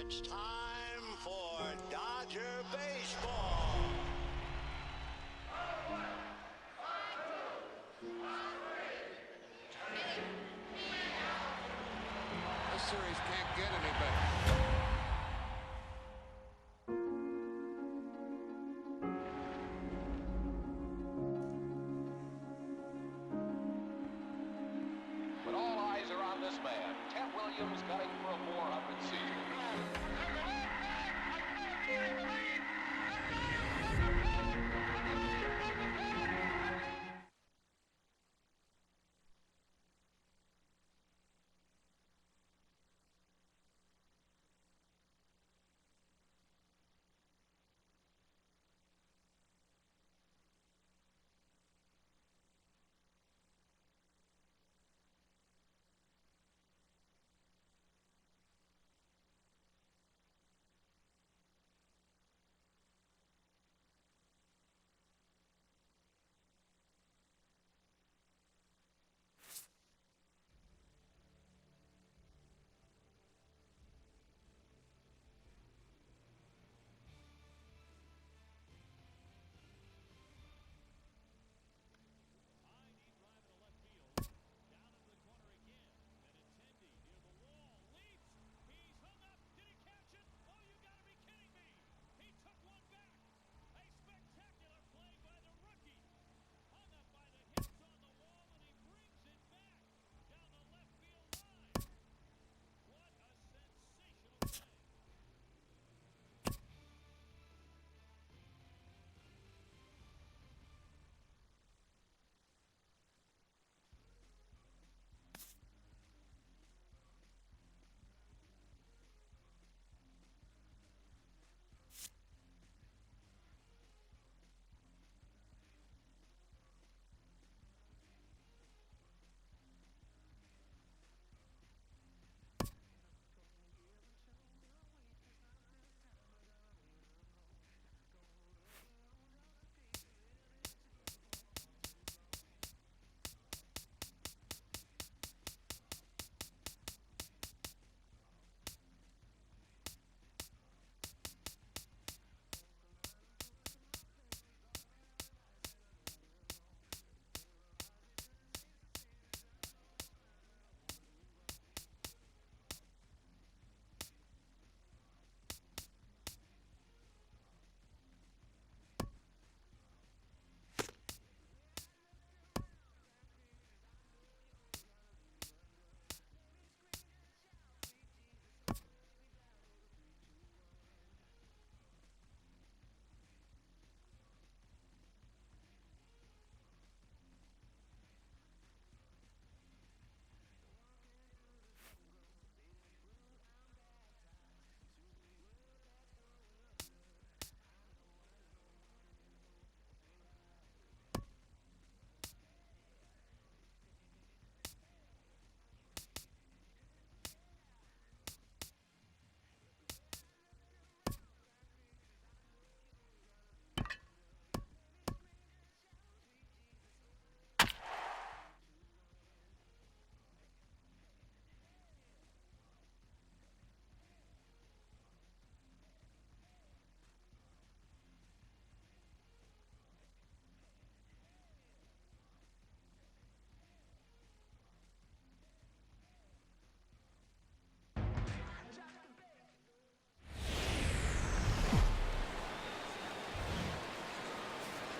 It's time for Dodger baseball. This series can't get any better. But all eyes are on this man, Ted Williams, gunning for a 400 season.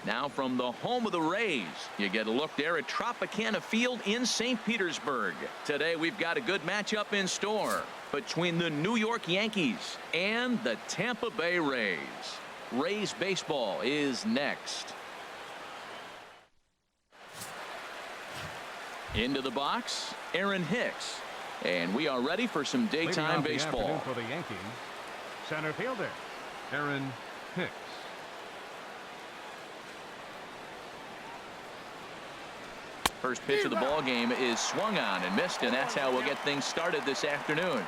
Now from the home of the Rays, you get a look there at Tropicana Field in St. Petersburg. Today we've got a good matchup in store between the New York Yankees and the Tampa Bay Rays. Rays baseball is next. Into the box, Aaron Hicks. And we are ready for some daytime baseball. For the Yankees, center fielder, Aaron Hicks. First pitch of the ball game is swung on and missed, and that's how we'll get things started this afternoon.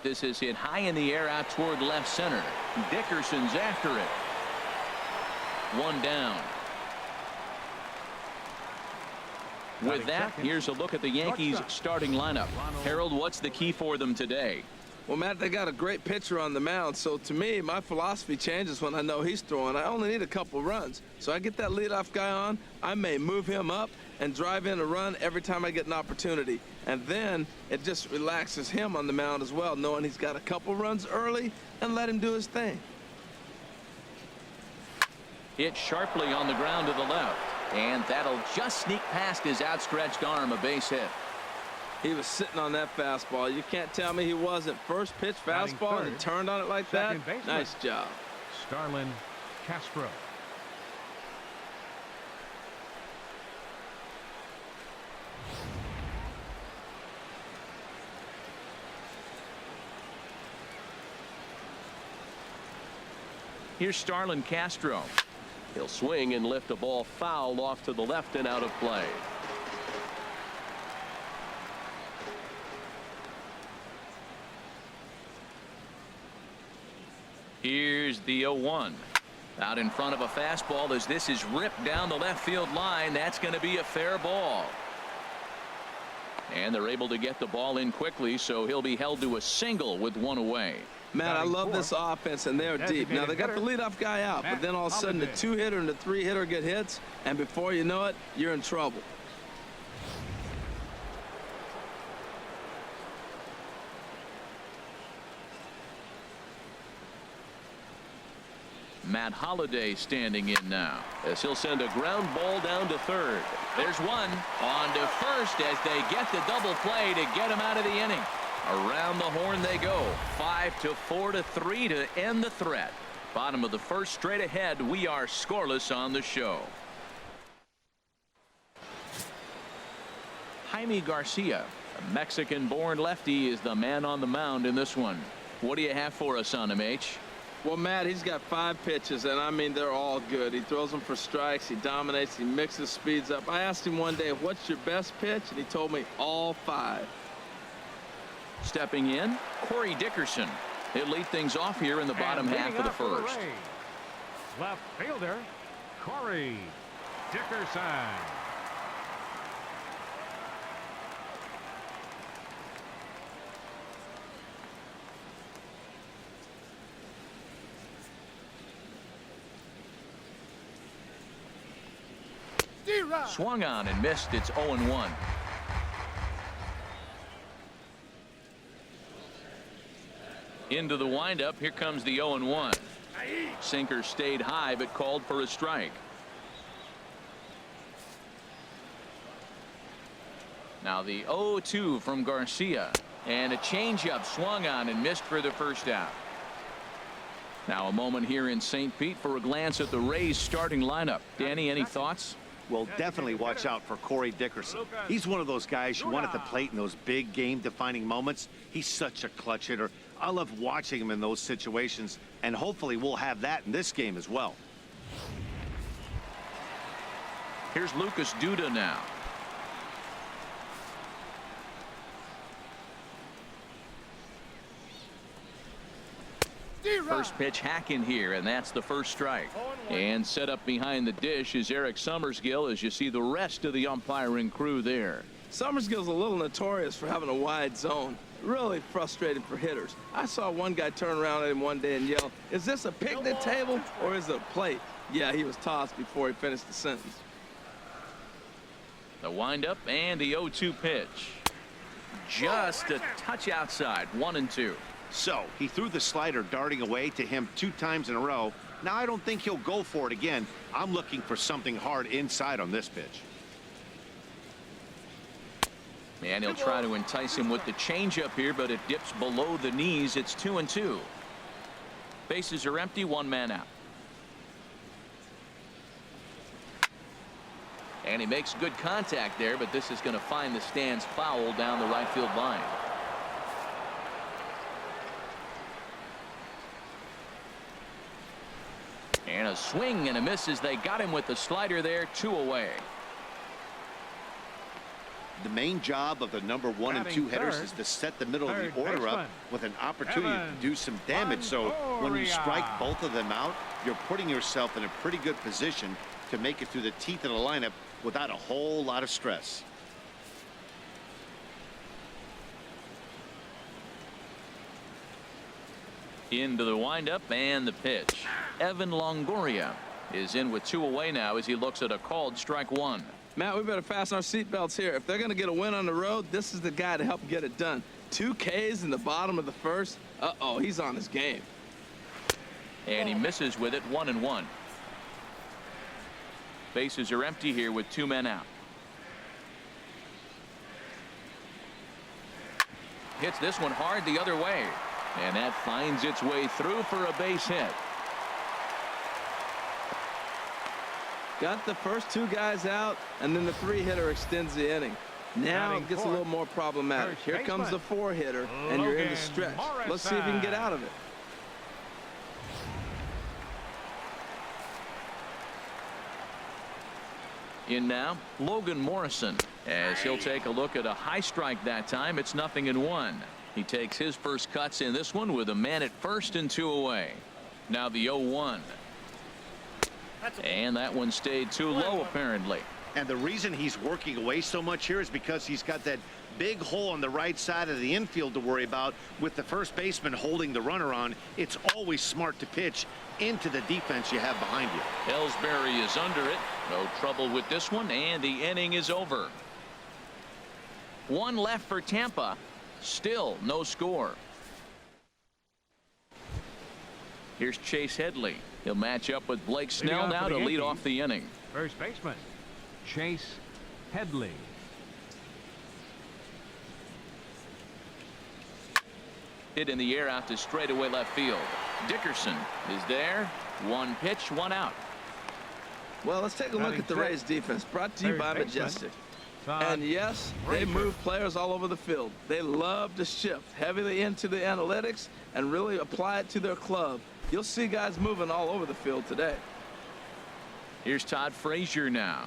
This is hit high in the air out toward left center. Dickerson's after it. One down. With that, here's a look at the Yankees starting lineup. Harold, what's the key for them today? Well, Matt, they got a great pitcher on the mound, so to me, my philosophy changes when I know he's throwing. I only need a couple runs. So I get that leadoff guy on, I may move him up and drive in a run every time I get an opportunity. And then it just relaxes him on the mound as well, knowing he's got a couple runs early and let him do his thing. Hit sharply on the ground to the left, and that'll just sneak past his outstretched arm, a base hit. He was sitting on that fastball. You can't tell me he wasn't. First pitch fastball and he turned on it like that. Nice job. Starlin Castro. Here's Starlin Castro. He'll swing and lift a ball foul off to the left and out of play. Here's the 0-1. Out in front of a fastball as this is ripped down the left field line. That's going to be a fair ball. And they're able to get the ball in quickly, so he'll be held to a single with one away. Man, I love this offense, and they're deep. Now, they got the leadoff guy out, but then all of a sudden the 2-hitter and the 3-hitter get hits, and before you know it, you're in trouble. Matt Holliday standing in now as he'll send a ground ball down to third. There's one on to first as they get the double play to get him out of the inning. Around the horn they go. 5-4-3 to end the threat. Bottom of the first, straight ahead. We are scoreless on the show. Jaime Garcia, a Mexican-born lefty, is the man on the mound in this one. What do you have for us on him, H? Well, Matt, he's got 5 pitches, and I mean, they're all good. He throws them for strikes. He dominates. He mixes speeds up. I asked him one day, what's your best pitch? And he told me all 5. Stepping in, Corey Dickerson. He'll lead things off here in the bottom half of the first. Left fielder, Corey Dickerson. Swung on and missed. It's 0-1. Into the windup. Here comes the 0-1. Sinker stayed high but called for a strike. Now the 0-2 from Garcia, and a changeup swung on and missed for the first out. Now a moment here in St. Pete for a glance at the Rays starting lineup. Danny, any thoughts? Well, definitely watch out for Corey Dickerson. He's one of those guys you want at the plate in those big game-defining moments. He's such a clutch hitter. I love watching him in those situations, and hopefully we'll have that in this game as well. Here's Lucas Duda now. First pitch hack in here, and that's the first strike. And set up behind the dish is Eric Summersgill as you see the rest of the umpiring crew there. Summersgill's a little notorious for having a wide zone. Really frustrating for hitters. I saw one guy turn around at him one day and yell, "Is this a picnic table or is it a plate?" Yeah, he was tossed before he finished the sentence. The windup and the 0-2 pitch. Just a touch outside. 1-2. So he threw the slider darting away to him 2 times in a row. Now I don't think he'll go for it again. I'm looking for something hard inside on this pitch. And he'll try to entice him with the changeup here, but it dips below the knees. It's 2-2. Bases are empty, 1 man out. And he makes good contact there, but this is going to find the stands foul down the right field line. And a swing and a miss as they got him with the slider there. 2 away. The main job of the number 1 and 2 hitters is to set the middle of the order up with an opportunity to do some damage. So when you strike both of them out, you're putting yourself in a pretty good position to make it through the teeth of the lineup without a whole lot of stress. Into the windup and the pitch. Evan Longoria is in with 2 away now as he looks at a called strike 1. Matt, we better fasten our seatbelts here. If they're going to get a win on the road, this is the guy to help get it done. 2 Ks in the bottom of the first. Uh-oh, he's on his game. And he misses with it, 1-1. Bases are empty here with 2 men out. Hits this one hard the other way. And that finds its way through for a base hit. Got the first 2 guys out, and then the 3-hitter extends the inning. Now it gets a little more problematic. Here comes the 4-hitter, and you're in the stretch. Let's see if you can get out of it. In now, Logan Morrison, as he'll take a look at a high strike that time. It's 0-1. He takes his first cuts in this one with a man at first and 2 away. Now the 0-1. And that one stayed too low, apparently. And the reason he's working away so much here is because he's got that big hole on the right side of the infield to worry about. With the first baseman holding the runner on, it's always smart to pitch into the defense you have behind you. Ellsbury is under it. No trouble with this one, and the inning is over. 1 left for Tampa. Still no score. Here's Chase Headley. He'll match up with Blake Snell now to lead off the inning. First baseman, Chase Headley. Hit in the air out to straightaway left field. Dickerson is there. 1 pitch, 1 out. Well, let's take a look at the Rays defense, brought to you by Majestic. And yes, they move players all over the field. They love to shift heavily into the analytics and really apply it to their club. You'll see guys moving all over the field today. Here's Todd Frazier now.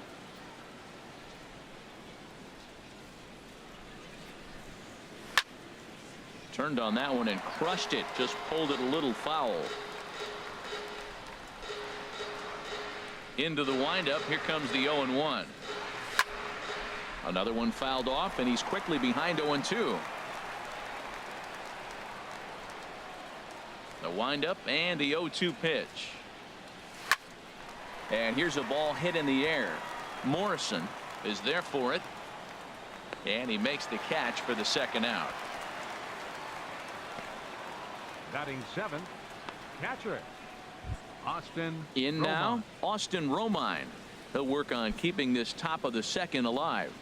Turned on that one and crushed it. Just pulled it a little foul. Into the windup. Here comes the 0-1. Another one fouled off, and he's quickly behind 0-2. The windup and the 0-2 pitch. And here's a ball hit in the air. Morrison is there for it. And he makes the catch for the second out. Batting 7th, catcher Austin in now, Austin Romine. He'll work on keeping this top of the second alive.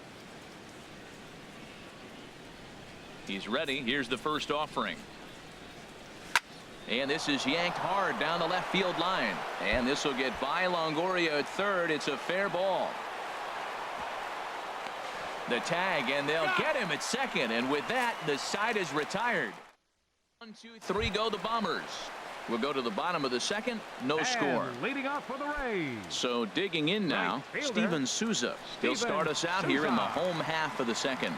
He's ready. Here's the first offering. And this is yanked hard down the left field line. And this will get by Longoria at third. It's a fair ball. The tag, and they'll get him at second. And with that, the side is retired. 1, 2, 3 go the Bombers. We'll go to the bottom of the second. No score. Leading off for the Rays. So digging in now, Steven Souza. He'll start us out here in the home half of the second.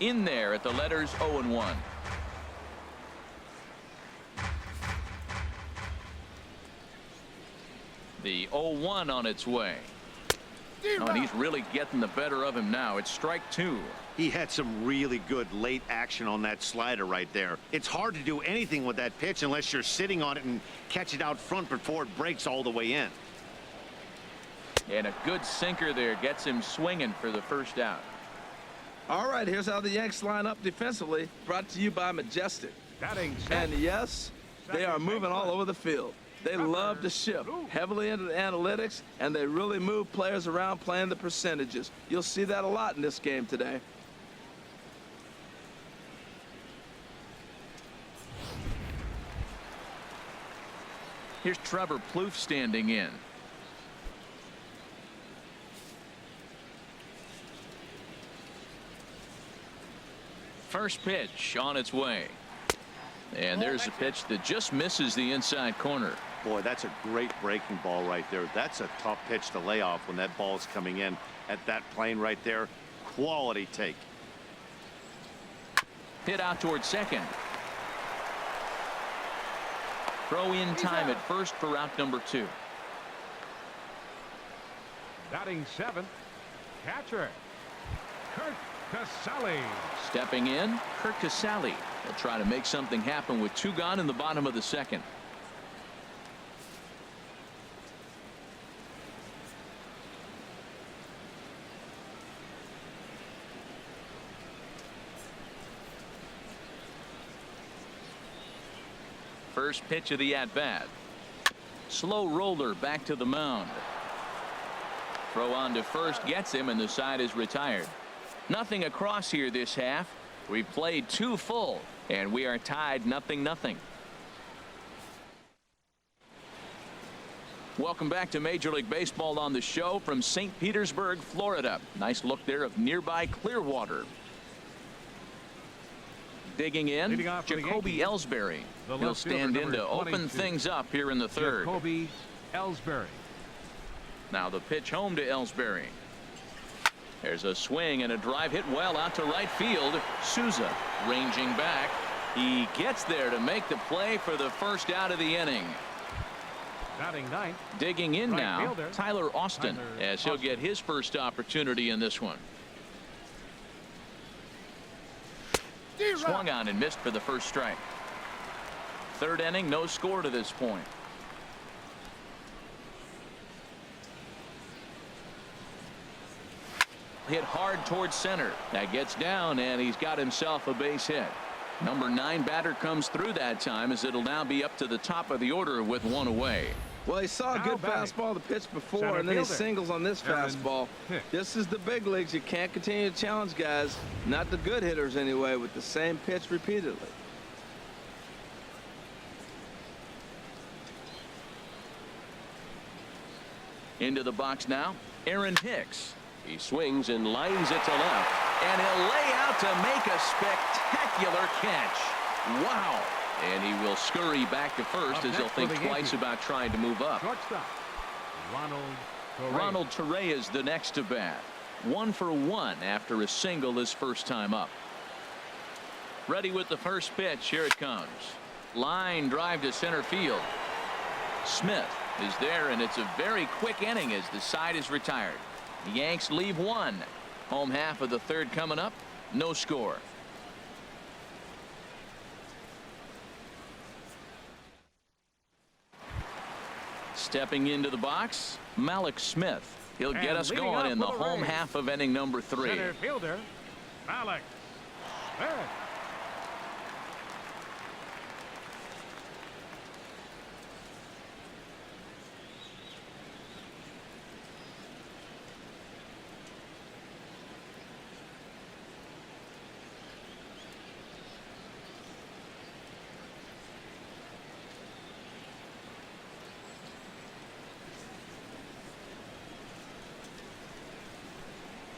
In there at the letters 0-1. The 0-1 on its way. Oh, and he's really getting the better of him now. It's strike 2. He had some really good late action on that slider right there. It's hard to do anything with that pitch unless you're sitting on it and catch it out front before it breaks all the way in. And a good sinker there gets him swinging for the first out. All right, here's how the Yanks line up defensively, brought to you by Majestic. And yes, they are moving all over the field. They love to shift heavily into the analytics, and they really move players around playing the percentages. You'll see that a lot in this game today. Here's Trevor Plouffe standing in. First pitch on its way. And there's a pitch that just misses the inside corner. Boy, that's a great breaking ball right there. That's a tough pitch to lay off when that ball's coming in at that plane right there. Quality take. Hit out towards second. Throw in time at first for out number 2. Batting 7th, catcher, Kurt Casale. Stepping in, Kurt Casale. They'll try to make something happen with 2 gone in the bottom of the second. First pitch of the at-bat. Slow roller back to the mound. Throw on to first gets him, and the side is retired. Nothing across here this half. We've played 2 full, and we are tied 0-0. Welcome back to Major League Baseball on the show from St. Petersburg, Florida. Nice look there of nearby Clearwater. Digging in, Jacoby Ellsbury. He'll stand in to open things up here in the third. Jacoby Ellsbury. Now the pitch home to Ellsbury. There's a swing and a drive hit well out to right field. Souza ranging back. He gets there to make the play for the first out of the inning. Batting 9th. Digging in right now, fielder, Tyler Austin, as he'll get his first opportunity in this one. Swung on and missed for the first strike. Third inning, no score to this point. Hit hard towards center. That gets down, and he's got himself a base hit. Number 9 batter comes through that time, as it'll now be up to the top of the order with 1 away. Well, he saw a good fastball the pitch before, Center and then he fielder, singles on this fastball. This is the big leagues. You can't continue to challenge guys, not the good hitters anyway, with the same pitch repeatedly. Into the box now, Aaron Hicks. He swings and lines it to left, and he'll lay out to make a spectacular catch. Wow. And he will scurry back to first as he'll think twice about trying to move up. Shortstop, Ronald Torre is the next to bat. 1 for 1 after a single his first time up. Ready with the first pitch. Here it comes. Line drive to center field. Smith is there, and it's a very quick inning as the side is retired. The Yanks leave 1. Home half of the third coming up. No score. Stepping into the box, Malik Smith. He'll get us going in the home half of inning number 3. Center fielder, Malik Smith.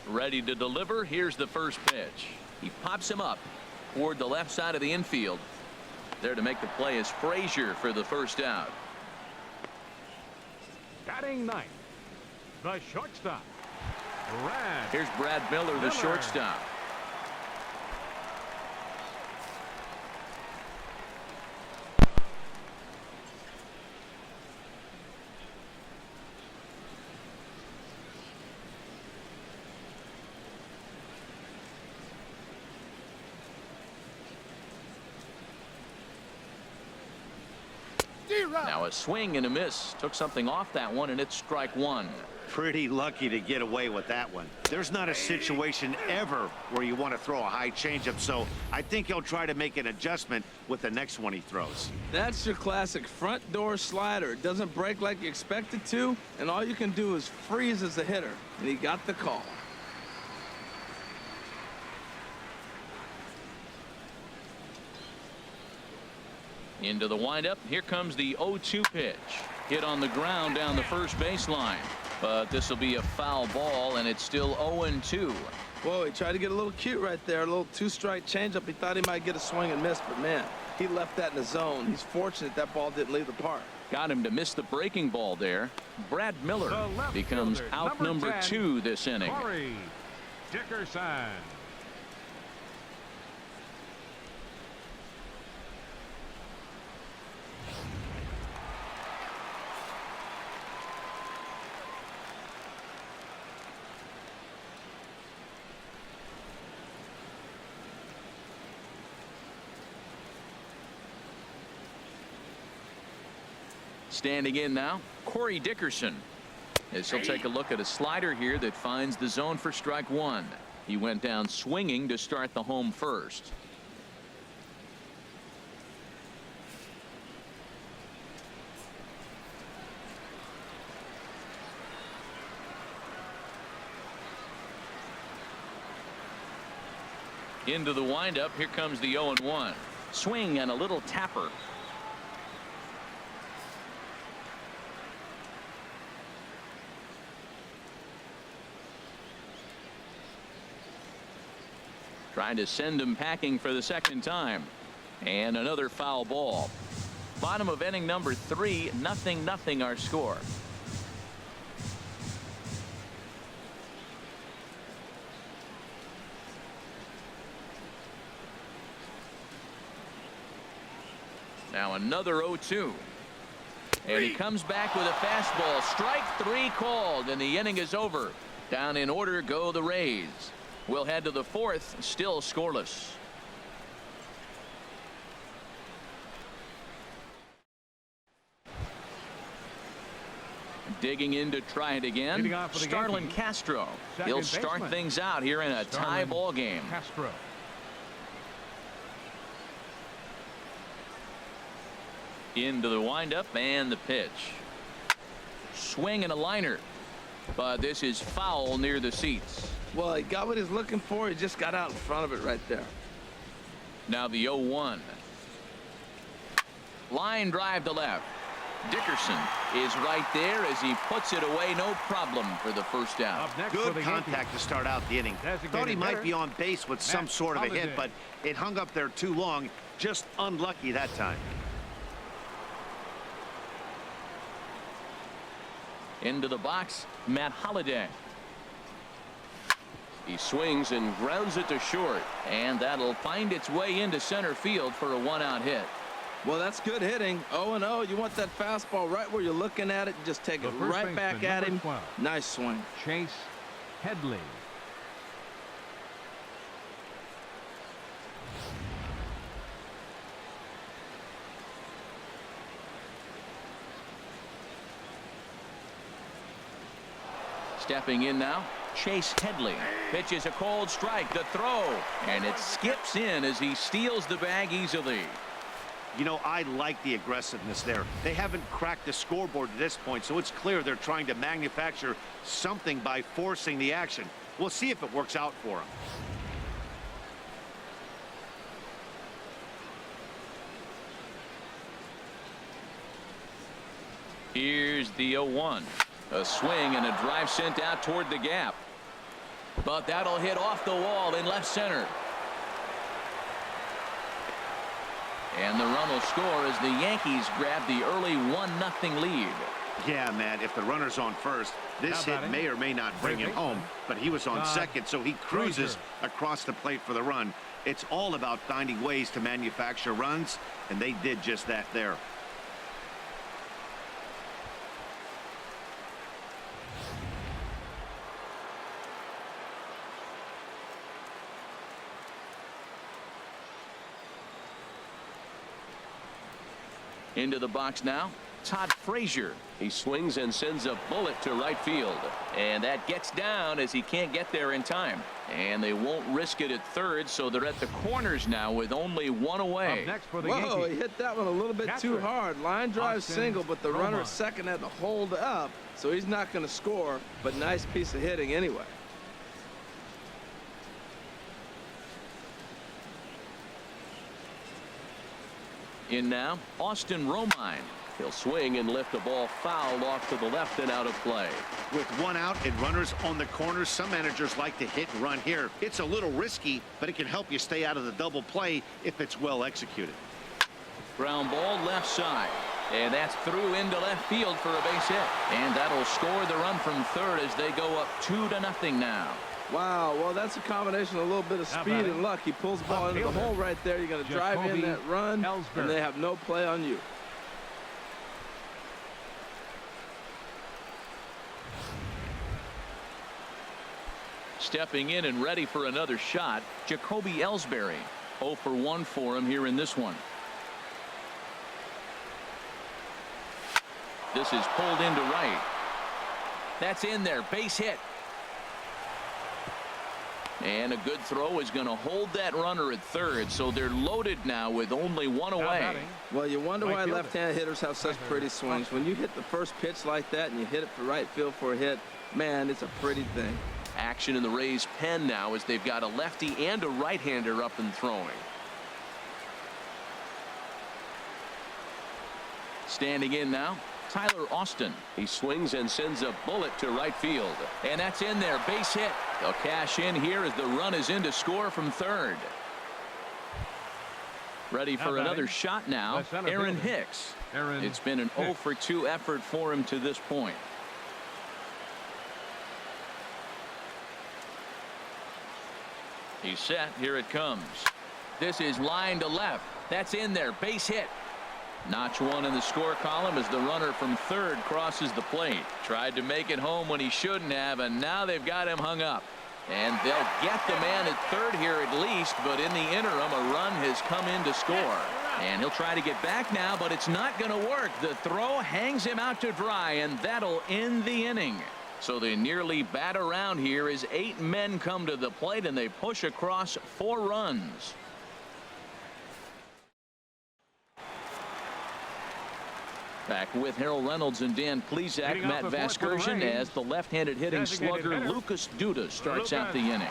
Ready to deliver. Here's the first pitch. He pops him up toward the left side of the infield. There to make the play is Frazier for the first out. Batting 9th, the shortstop, Here's Brad Miller, the shortstop. Now a swing and a miss. Took something off that one, and it's strike 1. Pretty lucky to get away with that one. There's not a situation ever where you want to throw a high changeup, so I think he'll try to make an adjustment with the next one he throws. That's your classic front door slider. It doesn't break like you expect it to, and all you can do is freeze as a hitter, and he got the call. Into the windup. Here comes the 0-2 pitch. Hit on the ground down the first baseline. But this will be a foul ball, and it's still 0-2. Whoa, he tried to get a little cute right there. A little two-strike changeup. He thought he might get a swing and miss, but man, he left that in the zone. He's fortunate that ball didn't leave the park. Got him to miss the breaking ball there. Brad Miller becomes out number 2 this inning. Corey Dickerson. Standing in now, Corey Dickerson. As he'll take a look at a slider here that finds the zone for strike 1. He went down swinging to start the home first. Into the windup. Here comes the 0-1. Swing and a little tapper. Trying to send him packing for the second time. And another foul ball. Bottom of inning number 3, 0-0 our score. Now another 0-2. And he comes back with a fastball. Strike 3 called, and the inning is over. Down in order go the Rays. We'll head to the 4th, still scoreless. Digging in to try it again. Starlin Castro. He'll start things out here in a tie ball game. Castro. Into the windup and the pitch. Swing and a liner. But this is foul near the seats. Well, he got what he's looking for. He just got out in front of it right there. Now the 0-1. Line drive to left. Dickerson is right there as he puts it away. No problem for the first out. Good contact to start out the inning. Thought he might be on base with some sort of a hit, but it hung up there too long. Just unlucky that time. Into the box, Matt Holliday. He swings and grounds it to short, and that'll find its way into center field for a 1-out hit. Well, that's good hitting. 0-0. You want that fastball right where you're looking at it. Just take it right back at him. 12. Nice swing. Chase Headley. Stepping in now, Chase Headley. Pitches a cold strike. The throw, and it skips in as he steals the bag easily. You know, I like the aggressiveness there. They haven't cracked the scoreboard at this point, so it's clear they're trying to manufacture something by forcing the action. We'll see if it works out for them. Here's the 0-1. A swing and a drive sent out toward the gap. But that'll hit off the wall in left center. And the run will score as the Yankees grab the early 1-0 lead. Yeah, man, if the runner's on first, this hit may or may not bring him home, but he was on second, so he cruises across the plate for the run. It's all about finding ways to manufacture runs, and they did just that there. Into the box now, Todd Frazier. He swings and sends a bullet to right field. And that gets down as he can't get there in time. And they won't risk it at third, so they're at the corners now with only one away. Up next for the Whoa, Yankees. he hit that one a little bit too hard. Line drive single, but the runner at second had to hold up, so he's not going to score, but nice piece of hitting anyway. In now, Austin Romine. He'll swing and lift the ball foul off to the left and out of play. With one out and runners on the corners, some managers like to hit and run here. It's a little risky, but it can help you stay out of the double play if it's well executed. Ground ball left side. And that's through into left field for a base hit. And that'll score the run from third as they go up 2-0 now. Wow, well, that's a combination of a little bit of speed and luck. He pulls the ball into the hole right there. You're going to drive in that run, and they have no play on you. Stepping in and ready for another shot, Jacoby Ellsbury. 0 for 1 for him here in this one. This is pulled into right. That's in there. Base hit. And a good throw is going to hold that runner at third, so they're loaded now with only one away. Well, you wonder why left-handed hitters have such pretty swings. When you hit the first pitch like that and you hit it for right field for a hit, man, it's a pretty thing. Action in the Rays' pen now as they've got a lefty and a right-hander up and throwing. Standing in now, Tyler Austin. He swings and sends a bullet to right field. And that's in there. Base hit. They'll cash in here as the run is in to score from third. Ready for another shot now, Aaron Hicks. It's been an 0 for 2 effort for him to this point. He's set. Here it comes. This is line to left. That's in there. Base hit. Notch one in the score column as the runner from third crosses the plate. Tried to make it home when he shouldn't have, and now they've got him hung up. And they'll get the man at third here at least, but in the interim, a run has come in to score. And he'll try to get back now, but it's not going to work. The throw hangs him out to dry, and that'll end the inning. So they nearly bat around here as 8 men come to the plate, and they push across 4 runs. Back with Harold Reynolds and Dan Plesac, Matt Vasgersian as the left-handed hitting slugger Lucas Duda starts out the inning.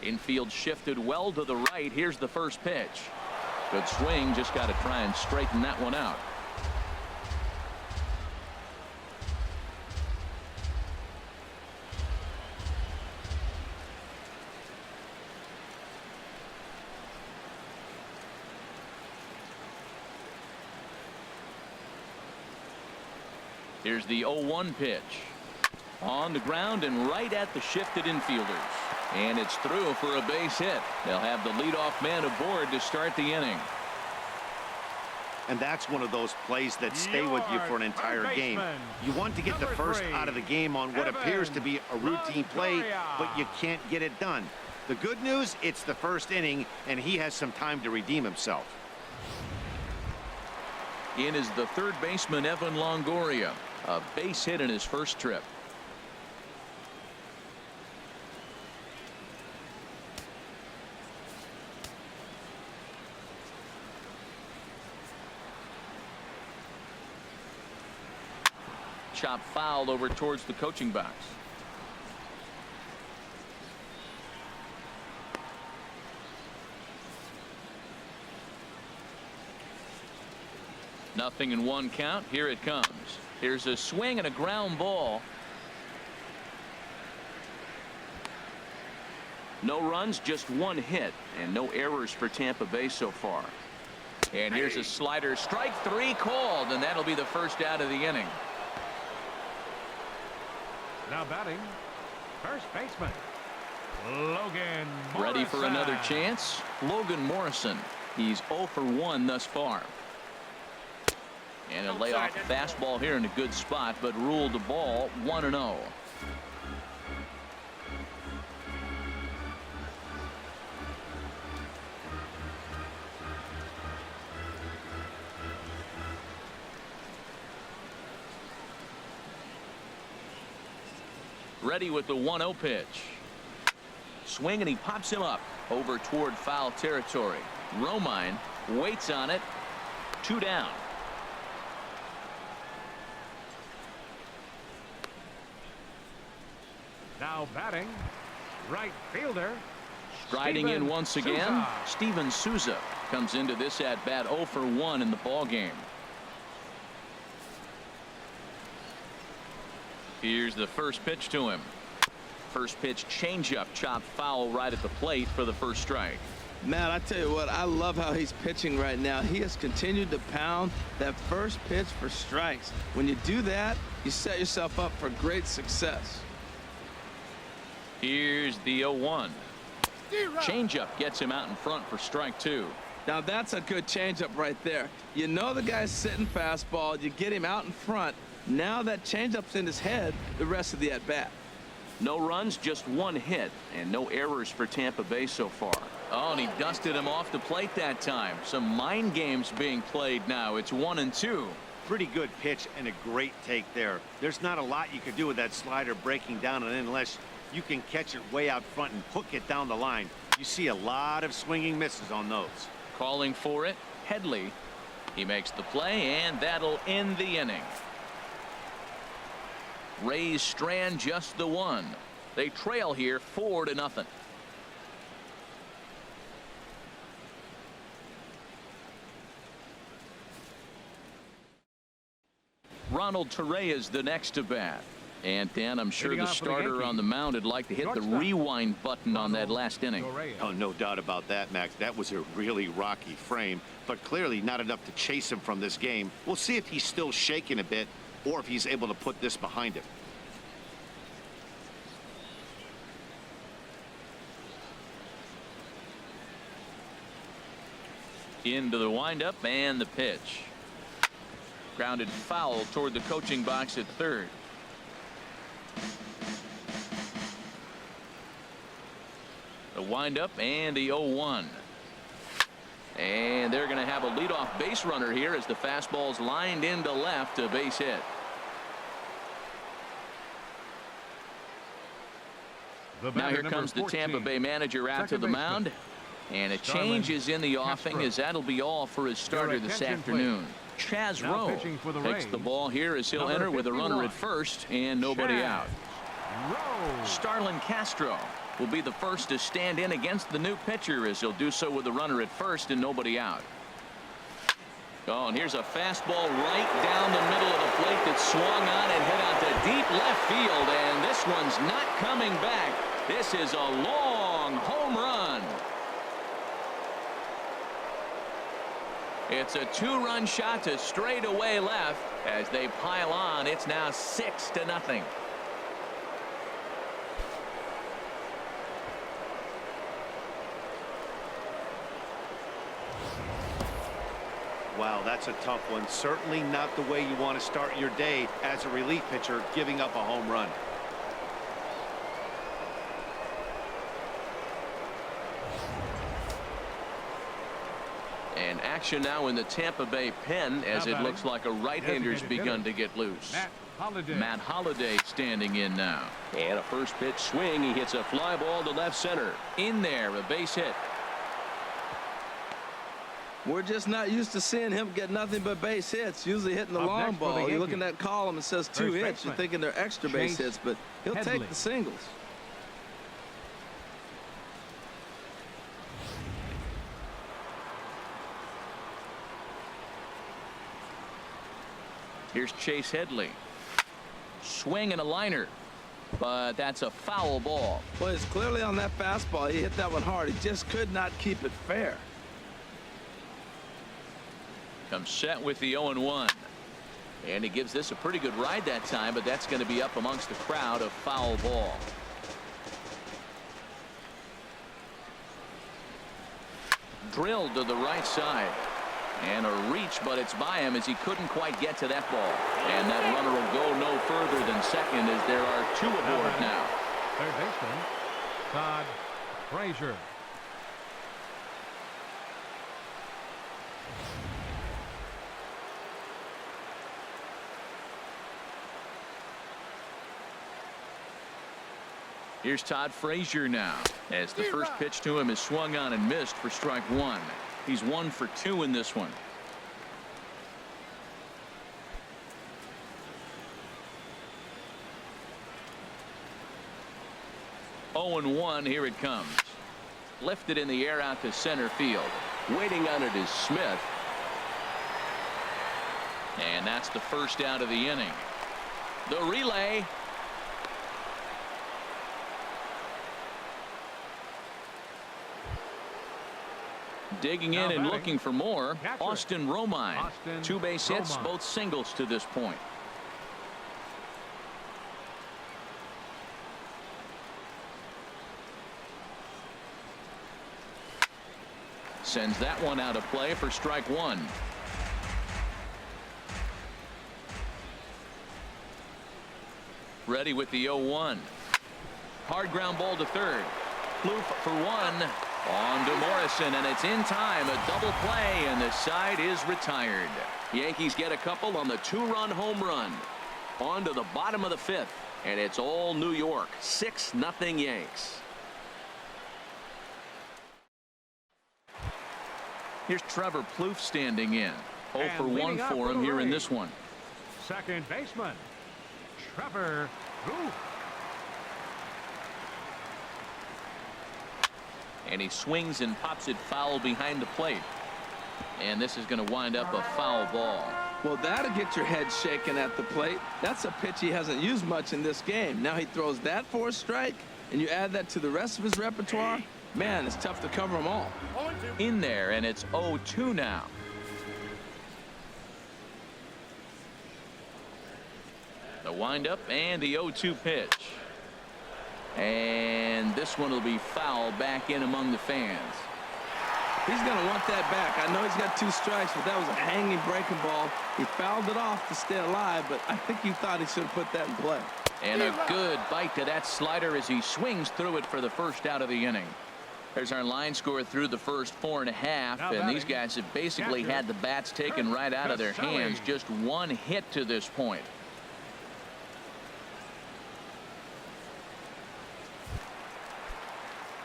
Infield shifted well to the right. Here's the first pitch. Good swing. Just got to try and straighten that one out. Here's the 0-1 pitch. On the ground and right at the shifted infielders. And it's through for a base hit. They'll have the leadoff man aboard to start the inning. And that's one of those plays that stay with you for an entire game. You want to get the first out of the game on what appears to be a routine play, but you can't get it done. The good news, it's the first inning, and he has some time to redeem himself. In is the third baseman, Evan Longoria. A base hit in his first trip. Chop foul over towards the coaching box. Nothing in 1 count. Here it comes. Here's a swing and a ground ball. No runs, just 1 hit, and no errors for Tampa Bay so far. And here's a slider. Strike 3 called, and that'll be the first out of the inning. Now batting, first baseman, Logan Morrison. Ready for another chance? Logan Morrison. He's 0 for 1 thus far. And a layoff fastball here in a good spot, but ruled the ball 1-0. Ready with the 1-0 pitch. Swing, and he pops him up over toward foul territory. Romine waits on it. 2 down. Now batting, right fielder. Striding in once again, Steven Souza comes into this at bat 0 for 1 in the ball game. Here's the first pitch to him. First pitch changeup, chopped foul right at the plate for the first strike. Matt, I tell you what, I love how he's pitching right now. He has continued to pound that first pitch for strikes. When you do that, you set yourself up for great success. Here's the 0-1. Changeup gets him out in front for strike 2. Now that's a good changeup right there. You know the guy's sitting fastball. You get him out in front. Now that changeup's in his head the rest of the at-bat. No runs, just 1 hit, and no errors for Tampa Bay so far. Oh, and he dusted him off the plate that time. Some mind games being played now. It's 1-2. Pretty good pitch and a great take there. There's not a lot you could do with that slider breaking down, and unless you can catch it way out front and hook it down the line, you see a lot of swinging misses on those. Calling for it, Headley. He makes the play, and that'll end the inning. Rays strand just the 1. They trail here 4-0. Ronald Torreyes the next to bat. And Dan, I'm sure the starter on the mound would like to hit the rewind button on that last inning. Oh, no doubt about that, Max. That was a really rocky frame, but clearly not enough to chase him from this game. We'll see if he's still shaking a bit or if he's able to put this behind him. Into the windup and the pitch. Grounded foul toward the coaching box at third. The windup and the 0-1. And they're going to have a leadoff base runner here as the fastball's lined into left, a base hit. Now here comes the Tampa Bay manager out to the mound. And a change is in the offing, as that'll be all for his starter this afternoon. Chaz Rowe takes the ball here as he'll enter with a runner at first and nobody out. Starlin Castro will be the first to stand in against the new pitcher, as he'll do so with a runner at first and nobody out. Oh, and here's a fastball right down the middle of the plate that swung on and hit out to deep left field, and this one's not coming back. This is a long home run. It's a 2-run shot to straightaway left as they pile on. It's now 6-0. Wow, that's a tough one. Certainly not the way you want to start your day as a relief pitcher, giving up a home run. And action now in the Tampa Bay pen, as it looks like a right-hander's begun to get loose. Matt Holliday standing in now. And a first pitch swing. He hits a fly ball to left center. In there, a base hit. We're just not used to seeing him get nothing but base hits. Usually hitting the long ball. You look in that column, it says 2 hits. You're thinking they're extra base hits, but he'll take the singles. Here's Chase Headley. Swing and a liner, but that's a foul ball. Well, it's clearly on that fastball. He hit that one hard. He just could not keep it fair. Comes set with the 0-1. And he gives this a pretty good ride that time, but that's going to be up amongst the crowd. A foul ball. Drilled to the right side. And a reach, but it's by him as he couldn't quite get to that ball. And that runner will go no further than second, as there are 2 aboard now. Third baseman, Todd Frazier. Here's Todd Frazier now, as the first pitch to him is swung on and missed for strike one. He's 1 for 2 in this one. Oh and 1, here it comes. Lifted in the air out to center field. Waiting on it is Smith. And that's the first out of the inning. The relay. Digging in and looking for more, Austin Romine. 2 base hits, both singles to this point. Sends that one out of play for strike one. Ready with the 0-1. Hard ground ball to third. Floof for 1. On to Morrison, and it's in time. A double play, and the side is retired. Yankees get a couple on the 2-run home run. On to the bottom of the 5th, and it's all New York. 6-0 Yanks. Here's Trevor Plouffe standing in. 0 for 1 for him here in this one. Second baseman, Trevor Plouffe. And he swings and pops it foul behind the plate. And this is going to wind up a foul ball. Well, that'll get your head shaken at the plate. That's a pitch he hasn't used much in this game. Now he throws that for a strike, and you add that to the rest of his repertoire. Man, it's tough to cover them all. In there, and it's 0-2 now. The windup and the 0-2 pitch. And this one will be foul back in among the fans. He's going to want that back. I know he's got 2 strikes, but that was a hanging breaking ball. He fouled it off to stay alive, but I think he thought he should have put that in play. And a good bite to that slider as he swings through it for the first out of the inning. There's our line score through the first 4.5, and these guys have basically had the bats taken right out of their hands. Just 1 hit to this point.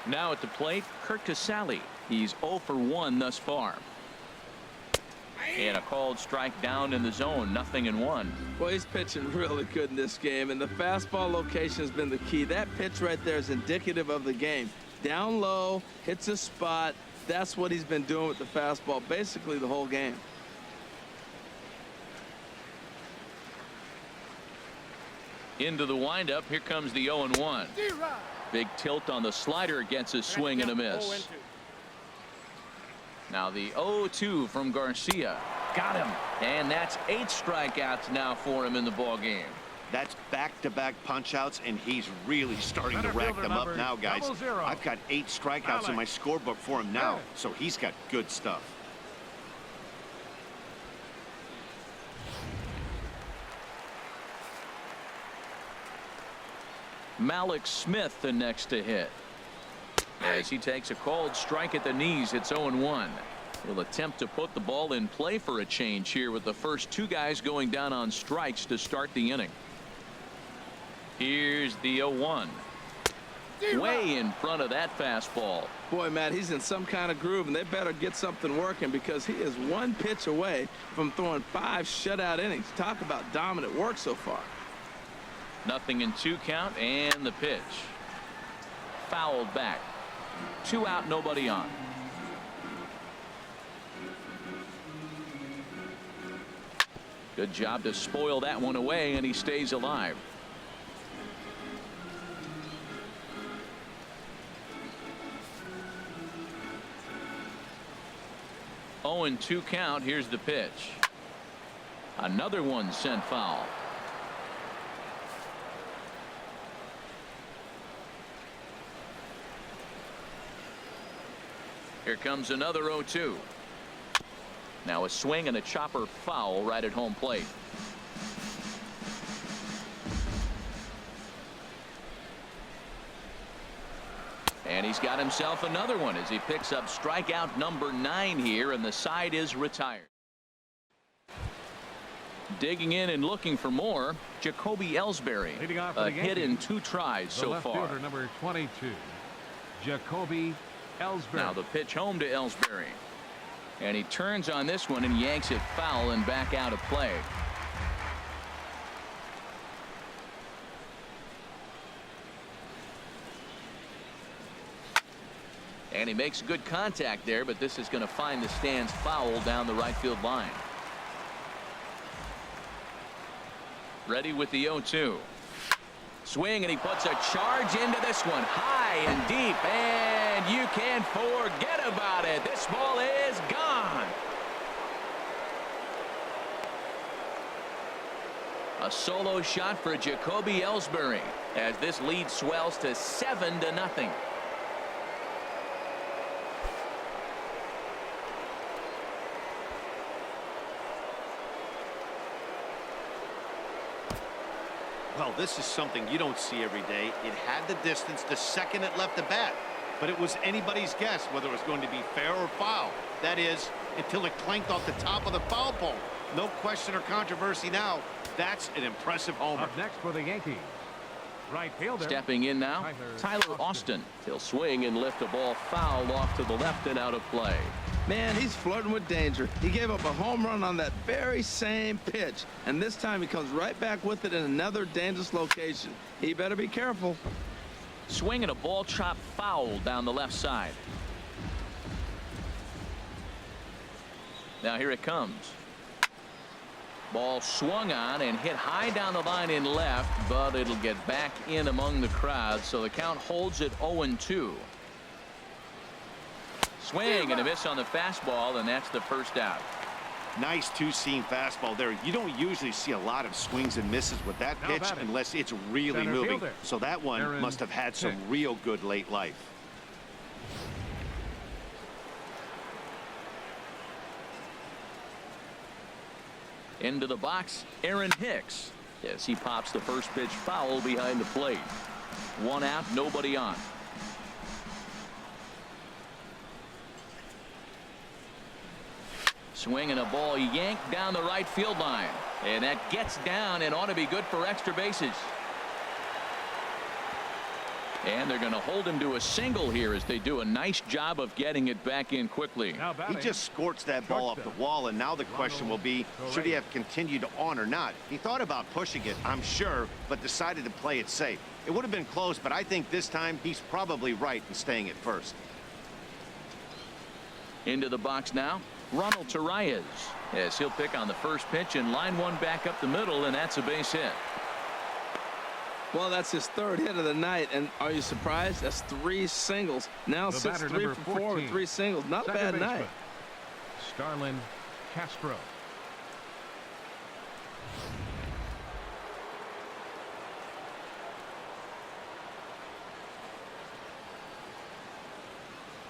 Now at the plate, Kurt Casale. He's 0 for 1 thus far. And a called strike down in the zone, 0-1. Well, he's pitching really good in this game, and the fastball location has been the key. That pitch right there is indicative of the game. Down low, hits a spot. That's what he's been doing with the fastball basically the whole game. Into the windup, here comes the 0-1. Big tilt on the slider, gets a swing and a miss. Now the 0-2 from Garcia. Got him. And that's 8 strikeouts now for him in the ball game. That's back-to-back punch-outs, and he's really starting to rack them up now, guys. I've got 8 strikeouts in my scorebook for him now, so he's got good stuff. Malik Smith the next to hit. As he takes a called strike at the knees, it's 0-1. He'll attempt to put the ball in play for a change here with the first 2 guys going down on strikes to start the inning. Here's the 0-1. Way in front of that fastball. Boy, Matt, he's in some kind of groove, and they better get something working because he is 1 pitch away from throwing 5 shutout innings. Talk about dominant work so far. 0-2 count, and the pitch. Fouled back. 2 out, nobody on. Good job to spoil that one away, and he stays alive. Oh, and 2 count. Here's the pitch. Another one sent foul. Here comes another 0-2. Now a swing and a chopper foul right at home plate. And he's got himself another one as he picks up strikeout number 9 here, and the side is retired. Digging in and looking for more, Jacoby Ellsbury. Leading off for A the hit in Yankees, 2 tries the so left far. fielder, number 22, Jacoby Ellsbury. Now the pitch home to Ellsbury. And he turns on this one and yanks it foul and back out of play. And he makes good contact there, but this is going to find the stands foul down the right field line. Ready with the 0-2. Swing, and he puts a charge into this one. High and deep, and you can't forget about it. This ball is gone. A solo shot for Jacoby Ellsbury as this lead swells to 7-0. Well, this is something you don't see every day. It had the distance the second it left the bat, but it was anybody's guess whether it was going to be fair or foul. That is, until it clanked off the top of the foul pole. No question or controversy now. That's an impressive homer. Up next for the Yankees, right fielder. Stepping in now, Tyler Austin. He'll swing and lift a ball foul off to the left and out of play. Man, he's flirting with danger. He gave up a home run on that very same pitch, and this time he comes right back with it in another dangerous location. He better be careful. Swinging a ball chopped foul down the left side. Now here it comes. Ball swung on and hit high down the line in left, but it'll get back in among the crowd, so the count holds at 0-2. Swing and a miss on the fastball, and that's the first out. Nice two-seam fastball there. You don't usually see a lot of swings and misses with that pitch unless it's really Center moving. fielder, So that one must have had some real good late life. Into the box, Aaron Hicks, as he pops the first pitch foul behind the plate. 1 out, nobody on. Swinging a ball yanked down the right field line, and that gets down and ought to be good for extra bases. And they're going to hold him to a single here as they do a nice job of getting it back in quickly. He just scorched that ball off the wall, and now the question will be, should he have continued on or not? He thought about pushing it, I'm sure, but decided to play it safe. It would have been close, but I think this time he's probably right in staying at first. Into the box now, Ronald Torreyes, as he'll pick on the first pitch and line one back up the middle, and that's a base hit. Well, that's his third hit of the night, and are you surprised? That's 3 singles. Now The sits batter, 3 number for 4 with 14, 3 singles. Not a second bad baseman, night. Starlin Castro.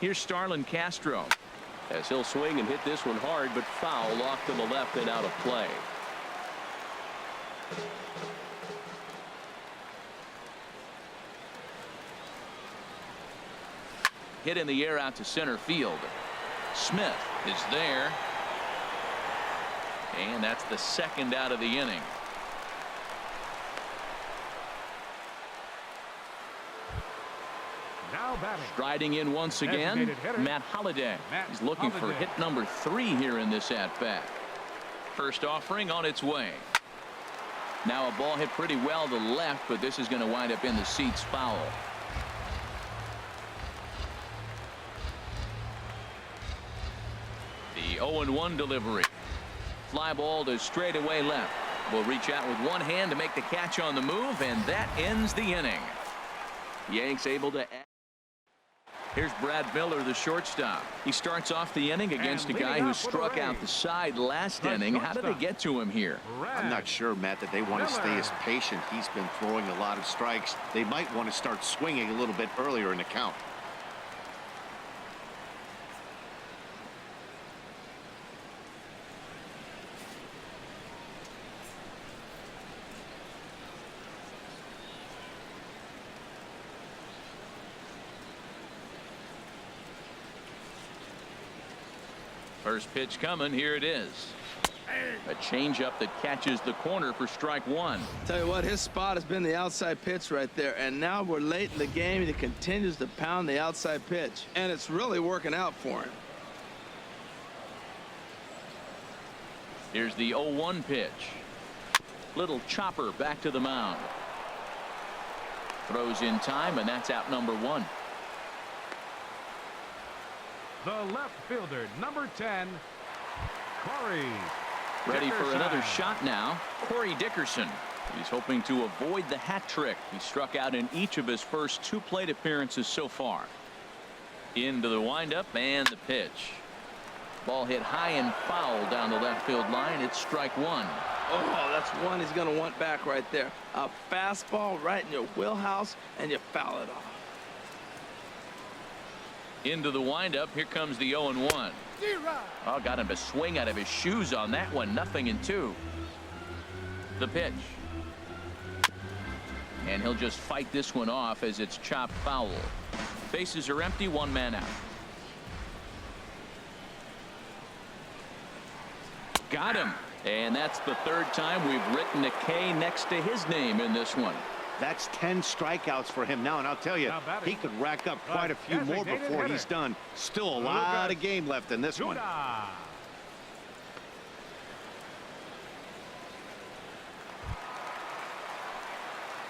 Here's Starlin Castro, as he'll swing and hit this one hard, but foul off to the left and out of play. Hit in the air out to center field. Smith is there, and that's the second out of the inning. Now batting. Striding in once again, Designated hitter, Matt Holliday. Matt He's looking for Holliday. hit number 3 here in this at-bat. First offering on its way. Now a ball hit pretty well to left, but this is going to wind up in the seats foul. The 0-1 delivery. Fly ball to straightaway left. Will reach out with one hand to make the catch on the move, and that ends the inning. Yanks able to add. Here's Brad Miller, the shortstop. He starts off the inning against a guy who struck out the side last inning. How did they get to him here? I'm not sure, Matt, that they want to stay as patient. He's been throwing a lot of strikes. They might want to start swinging a little bit earlier in the count. First pitch coming. Here it is. A changeup that catches the corner for strike one. Tell you what, his spot has been the outside pitch right there, and now we're late in the game and he continues to pound the outside pitch, and it's really working out for him. Here's the 0-1 pitch. Little chopper back to the mound. Throws in time, and that's out number one. The left fielder, number 10, Corey Ready for Dickerson. another shot now. Corey Dickerson. He's hoping to avoid the hat trick. He struck out in each of his first 2 plate appearances so far. Into the windup and the pitch. Ball hit high and foul down the left field line. It's strike one. Oh, that's one he's going to want back right there. A fastball right in your wheelhouse, and you foul it off. Into the windup. Here comes the 0-1. Oh, got him to swing out of his shoes on that one. 0-2. The pitch. And he'll just fight this one off as it's chopped foul. Bases are empty. 1 man out. Got him. And that's the 3rd time we've written a K next to his name in this one. That's 10 strikeouts for him now, and I'll tell you, he could rack up quite a few more before he's done. Still a lot of game left in this one.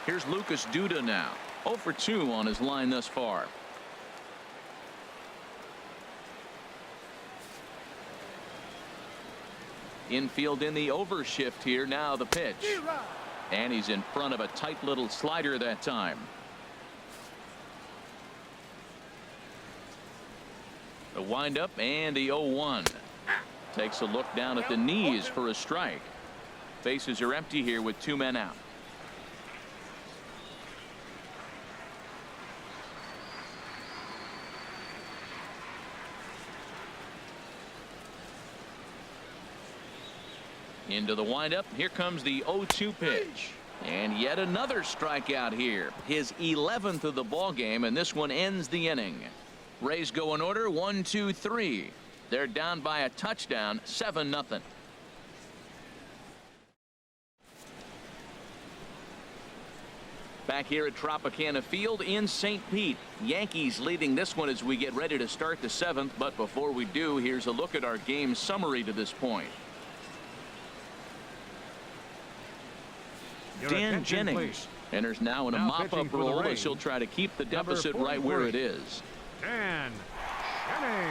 Here's Lucas Duda now. 0 for 2 on his line thus far. Infield in the overshift here. Now the pitch. And he's in front of a tight little slider that time. The windup and the 0-1. Takes a look down at the knees for a strike. Bases are empty here with 2 men out. Into the windup. Here comes the 0-2 pitch. And yet another strikeout here. His 11th of the ball game, and this one ends the inning. Rays go in order. 1, 2, 3. They're down by a touchdown. 7-0. Back here at Tropicana Field in St. Pete. Yankees leading this one as we get ready to start the 7th. But before we do, here's a look at our game summary to this point. Dan Jennings enters now in a mop-up role as he'll try to keep the deficit right where it is. Dan Jennings.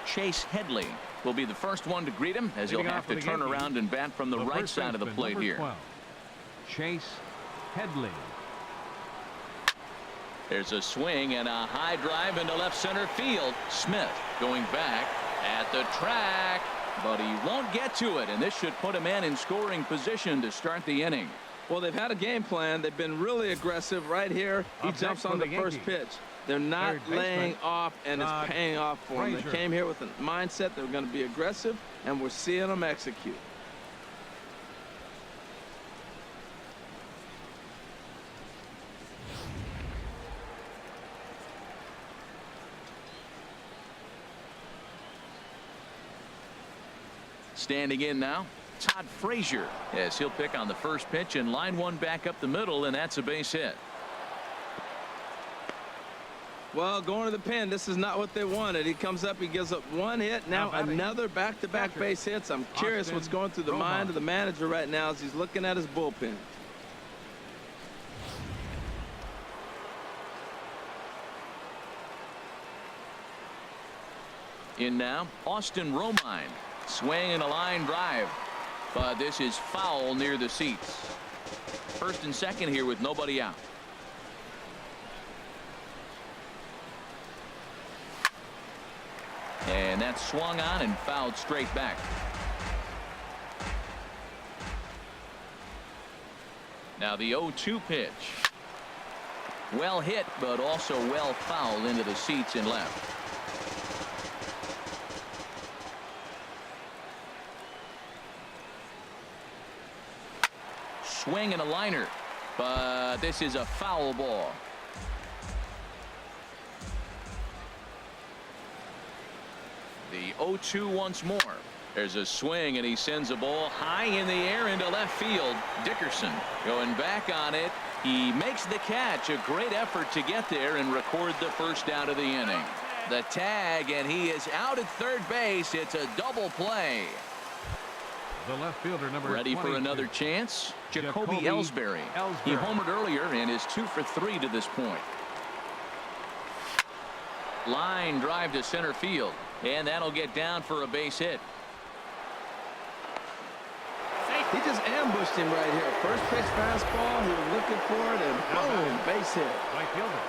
Chase Headley will be the first one to greet him as he'll have to turn around and bat from the right side of the plate here. 12, Chase Headley. There's a swing and a high drive into left center field. Smith going back at the track, but he won't get to it, and this should put a man in scoring position to start the inning. Well, they've had a game plan. They've been really aggressive right here. He jumps on the first pitch. They're not laying off, and it's paying off for them. They came here with a mindset they were going to be aggressive, and we're seeing them execute. Standing in now, Todd Frazier, as he'll pick on the first pitch and line one back up the middle, and that's a base hit. Well, going to the pen, this is not what they wanted. He comes up, he gives up 1 hit, now another back-to-back base hits. I'm curious what's going through the mind of the manager right now as he's looking at his bullpen. In now, Austin Romine. Swing and a line drive, but this is foul near the seats. First and second here with nobody out. And that's swung on and fouled straight back. Now the 0-2 pitch. Well hit, but also well fouled into the seats in left. Swing and a liner, but this is a foul ball. The 0-2 once more. There's a swing, and he sends a ball high in the air into left field. Dickerson going back on it. He makes the catch. A great effort to get there and record the first out of the inning. The tag, and he is out at third base. It's a double play. The left fielder, number Ready 22. for another chance? Jacoby Ellsbury. He homered earlier and is 2 for 3 to this point. Line drive to center field, and that'll get down for a base hit. He just ambushed him right here. First pitch fastball. He was looking for it, and boom, base hit. Right fielder,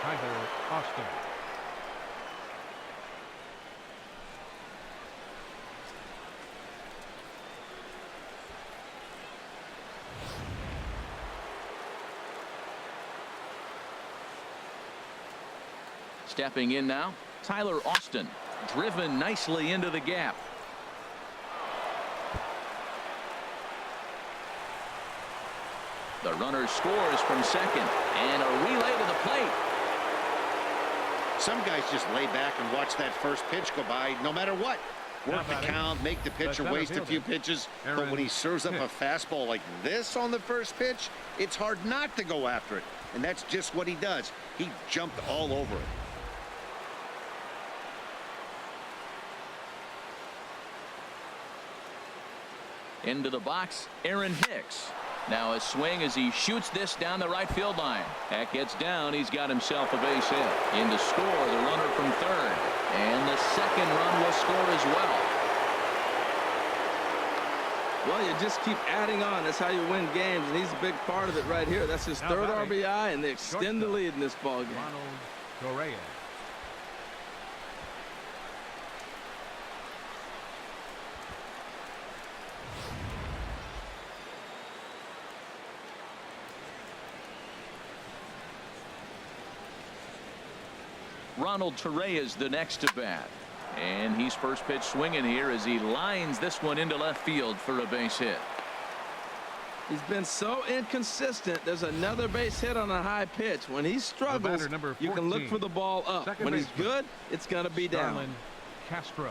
Tyler Austin. Stepping in now, Tyler Austin, driven nicely into the gap. The runner scores from second, and a relay to the plate. Some guys just lay back and watch that first pitch go by no matter what. Work the count, make the pitcher waste a few pitches. But when he serves up a fastball like this on the first pitch, it's hard not to go after it. And that's just what he does. He jumped all over it. Into the box, Aaron Hicks. Now a swing as he shoots this down the right field line. That gets down. He's got himself a base hit. In to score, the runner from third. And the second run will score as well. Well, you just keep adding on. That's how you win games, and he's a big part of it right here. That's his third RBI, and they extend the lead in this ballgame. Ronald Correa. Ronald Correa is the next to bat. And he's first pitch swinging here as he lines this one into left field for a base hit. He's been so inconsistent. There's another base hit on a high pitch. When he struggles, you can look for the ball up. Second when he's baseman, good, it's going to be down. Starlin Castro.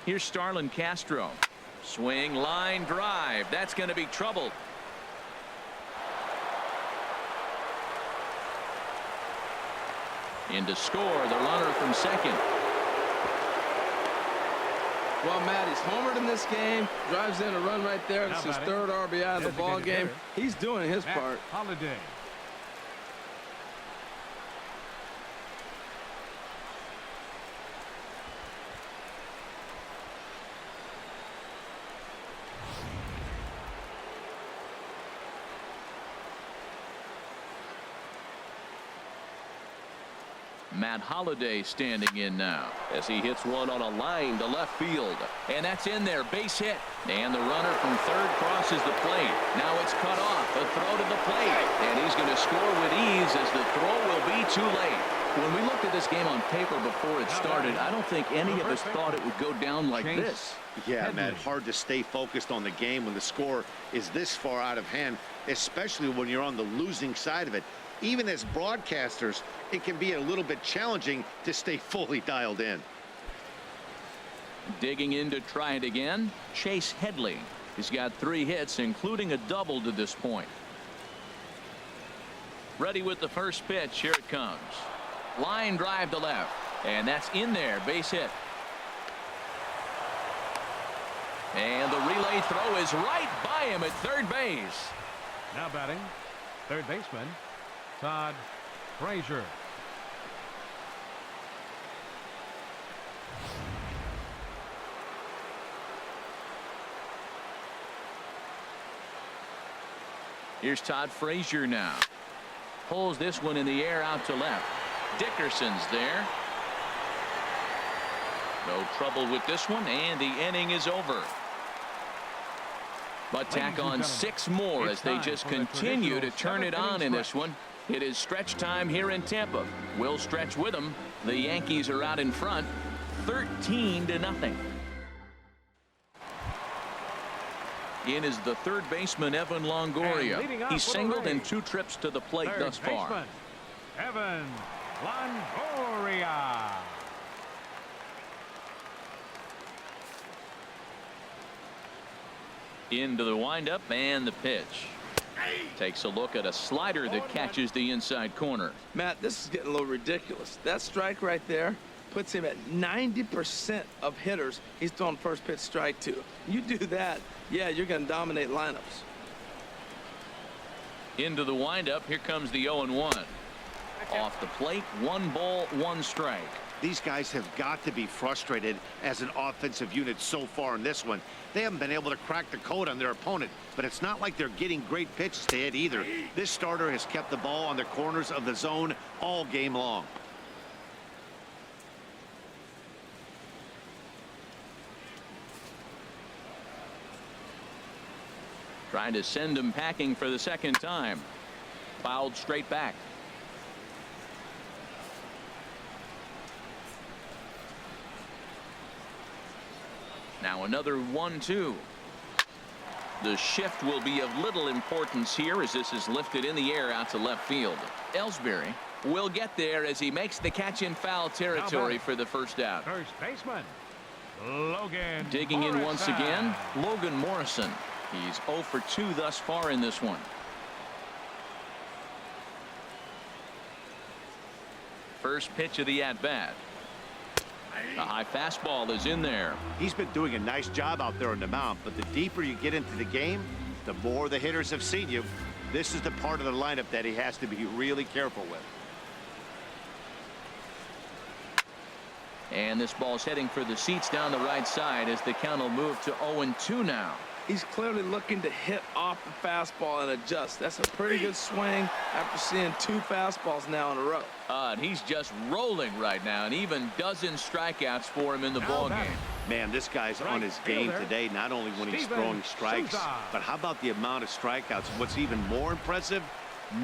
Here's Starlin Castro. Swing, line drive. That's going to be trouble. In to score, the runner from second. Well, Matt, he's homered in this game. Drives in a run right there. This is his third RBI of the ball game. He's doing his part. Holiday. Matt Holliday standing in now as he hits one on a line to left field. And that's in there. Base hit. And the runner from third crosses the plate. Now it's cut off. A throw to the plate. And he's going to score with ease as the throw will be too late. When we looked at this game on paper before it started, I don't think any of us thought it would go down like this. Yeah, Matt, hard to stay focused on the game when the score is this far out of hand, especially when you're on the losing side of it. Even as broadcasters, it can be a little bit challenging to stay fully dialed in. Digging in to try it again, Chase Headley. He's got 3 hits, including a double to this point. Ready with the first pitch. Here it comes. Line drive to left. And that's in there. Base hit. And the relay throw is right by him at third base. Now batting, third baseman, Todd Frazier. Here's Todd Frazier now. Pulls this one in the air out to left. Dickerson's there. No trouble with this one, and the inning is over. But tack on 6 more as they just continue to turn it on in this one. It is stretch time here in Tampa. We'll stretch with them. The Yankees are out in front, 13-0. In is the third baseman, Evan Longoria. He's singled in 2 trips to the plate thus far. Evan Longoria. Into the windup and the pitch. Takes a look at a slider that catches the inside corner. Matt, this is getting a little ridiculous. That strike right there puts him at 90% of hitters he's throwing first pitch strike to. You do that, yeah, you're going to dominate lineups. Into the windup. Here comes the 0-1. Off the plate, 1 ball, 1 strike. These guys have got to be frustrated as an offensive unit so far in this one. They haven't been able to crack the code on their opponent, but it's not like they're getting great pitches to hit either. This starter has kept the ball on the corners of the zone all game long. Trying to send him packing for the second time. Fouled straight back. Now another 1-2. The shift will be of little importance here as this is lifted in the air out to left field. Ellsbury will get there as he makes the catch in foul territory for the first out. First baseman, Logan Digging Morrison. in once again, Logan Morrison. He's 0 for 2 thus far in this one. First pitch of the at-bat. A high fastball is in there. He's been doing a nice job out there on the mound, but the deeper you get into the game, the more the hitters have seen you. This is the part of the lineup that he has to be really careful with. And this ball's heading for the seats down the right side as the count will move to 0-2 now. He's clearly looking to hit off the fastball and adjust. That's a pretty good swing after seeing 2 fastballs now in a row. And he's just rolling right now, and even dozen strikeouts for him in the ball game. Man, this guy's on his game today, not only when he's throwing strikes, but how about the amount of strikeouts? What's even more impressive,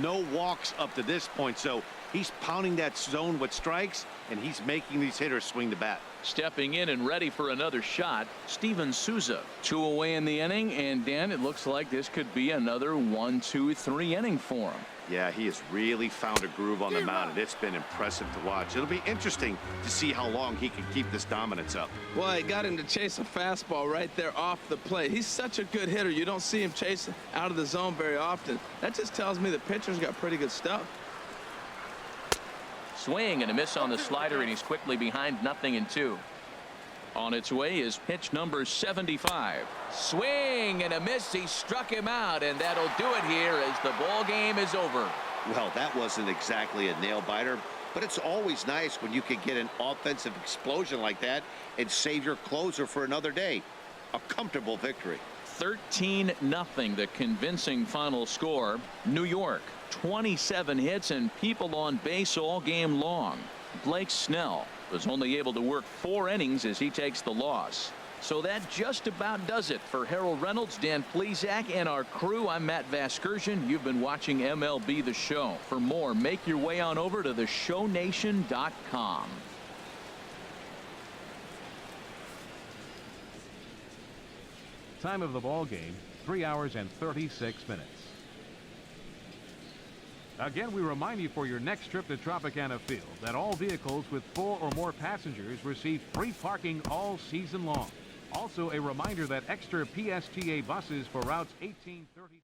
no walks up to this point. So he's pounding that zone with strikes, and he's making these hitters swing the bat. Stepping in and ready for another shot, Steven Souza. 2 away in the inning, and Dan, it looks like this could be another 1-2-3 inning for him. Yeah, he has really found a groove on the mound, and it's been impressive to watch. It'll be interesting to see how long he can keep this dominance up. Well, he got him to chase a fastball right there off the plate. He's such a good hitter. You don't see him chase out of the zone very often. That just tells me the pitcher's got pretty good stuff. Swing and a miss on the slider, and he's quickly behind 0-2. On its way is pitch number 75. Swing and a miss. He struck him out, and that'll do it here as the ball game is over. Well, that wasn't exactly a nail-biter, but it's always nice when you can get an offensive explosion like that and save your closer for another day. A comfortable victory. 13-0, the convincing final score. New York, 27 hits and people on base all game long. Blake Snell was only able to work 4 innings as he takes the loss. So that just about does it for Harold Reynolds, Dan Plesac, and our crew. I'm Matt Vasgersian. You've been watching MLB The Show. For more, make your way on over to theshownation.com. Time of the ball game, 3 hours and 36 minutes. Again, we remind you for your next trip to Tropicana Field that all vehicles with 4 or more passengers receive free parking all season long. Also, a reminder that extra PSTA buses for routes 1830